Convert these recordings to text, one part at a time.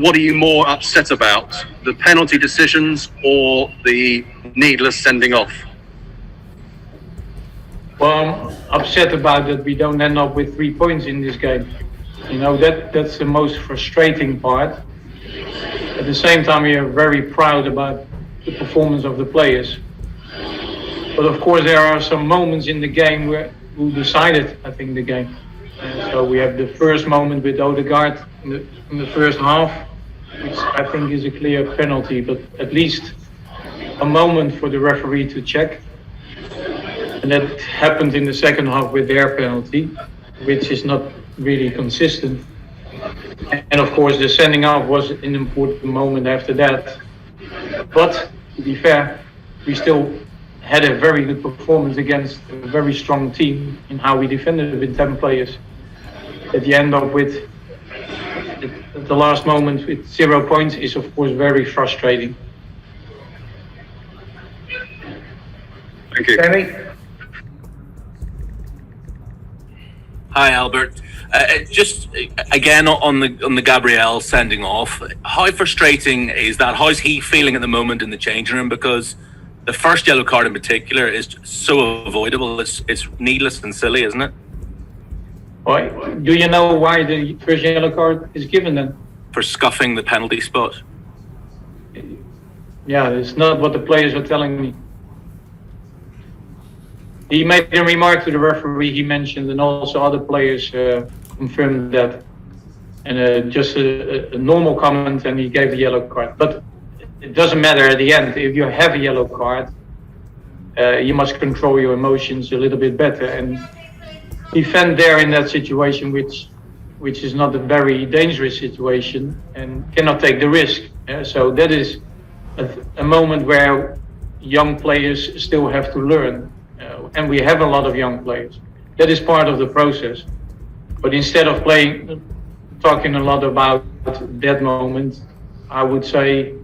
what are you more upset about? The penalty decisions or the needless sending off? Well, I'm upset about that we don't end up with 3 points in this game. That's the most frustrating part. At the same time, we are very proud about the performance of the players. But of course, there are some moments in the game who decided, I think, the game. So we have the first moment with Odegaard in the first half, which I think is a clear penalty, but at least a moment for the referee to check. And that happened in the second half with their penalty, which is not really consistent. And of course, the sending off was an important moment after that. But to be fair, we still had a very good performance against a very strong team in how we defended with 10 players. At the end of with the last moment with 0 points is of course very frustrating. Thank you. Sammy? Hi, Albert. Just again on the Gabriel sending off. How frustrating is that? How's he feeling at the moment in the changing room? Because the first yellow card in particular is so avoidable. It's needless and silly, isn't it? Why? Do you know why the first yellow card is given then? For scuffing the penalty spot. Yeah, it's not what the players are telling me. He made a remark to the referee, he mentioned, and also other players confirmed that. And just a normal comment, and he gave the yellow card. But it doesn't matter at the end. If you have a yellow card, you must control your emotions a little bit better and defend there in that situation, which is not a very dangerous situation and cannot take the risk. So that is a moment where young players still have to learn. And we have a lot of young players. That is part of the process. But instead of talking a lot about that moment, I would say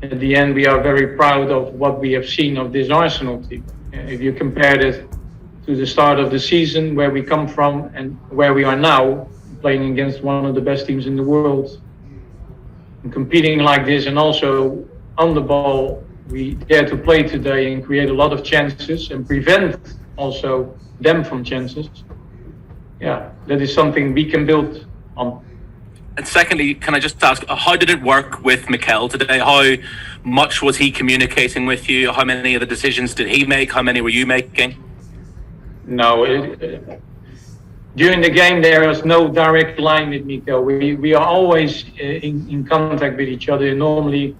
at the end we are very proud of what we have seen of this Arsenal team. If you compare it to the start of the season, where we come from and where we are now, playing against one of the best teams in the world, and competing like this, and also on the ball, we dare to play today and create a lot of chances and prevent also them from chances. Yeah, that is something we can build on. And secondly, can I just ask, how did it work with Mikel today? How much was he communicating with you? How many of the decisions did he make? How many were you making? No, during the game there was no direct line with Mikel. We are always in contact with each other. Normally,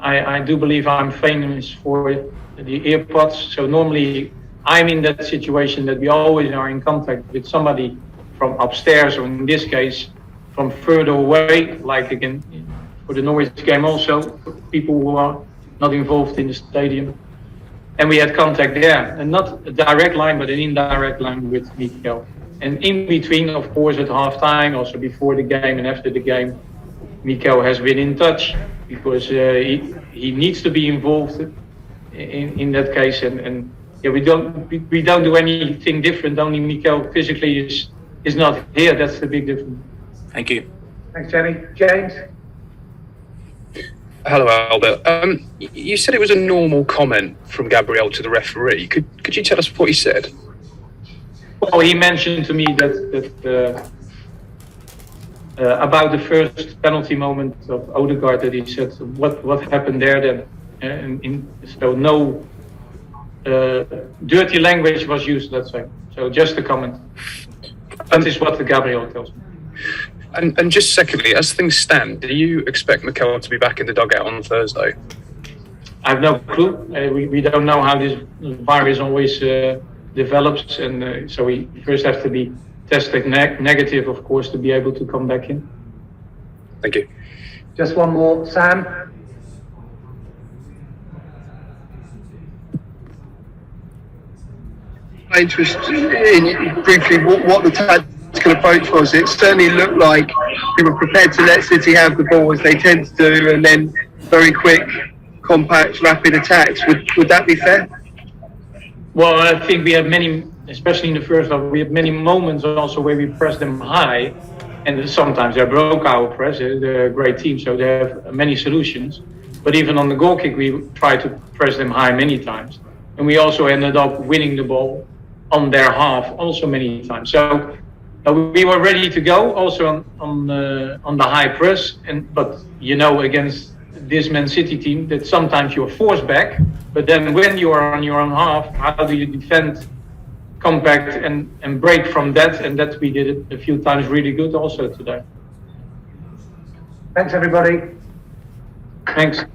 I do believe I'm famous for the earpods. So normally I'm in that situation that we always are in contact with somebody from upstairs, or in this case, from further away, like again for the Norwich game also, people who are not involved in the stadium. And we had contact there, and not a direct line, but an indirect line with Mikel. And in between, of course, at halftime, also before the game and after the game, Mikel has been in touch because he needs to be involved in that case. And yeah, we don't do anything different. Only Mikel physically is not here. That's the big difference. Thank you. Thanks, Jenny. James. Hello, Albert. You said it was a normal comment from Gabriel to the referee. Could you tell us what he said? Well, he mentioned to me that about the first penalty moment of Odegaard, that he said what happened there then. So no dirty language was used, let's say. So just a comment. That is what the Gabriel tells me. And just secondly, as things stand, do you expect Mikel to be back in the dugout on Thursday? I have no clue. We don't know how this virus always develops, and so we first have to be tested negative, of course, to be able to come back in. Thank you. Just one more, Sam. Interested in briefly what the tactical approach was. It certainly looked like we were prepared to let City have the ball as they tend to do, and then very quick, compact, rapid attacks. Would that be fair? Well, I think we had many, especially in the first half, we had many moments also where we pressed them high, And sometimes they broke our press. They're a great team, so they have many solutions. But even on the goal kick, we tried to press them high many times. And we also ended up winning the ball on their half also many times. So we were ready to go also on the high press. But against this Man City team, that sometimes you're forced back. But then when you are on your own half, how do you defend, compact and break from that? And that we did it a few times really good also today. Thanks, everybody. Thanks.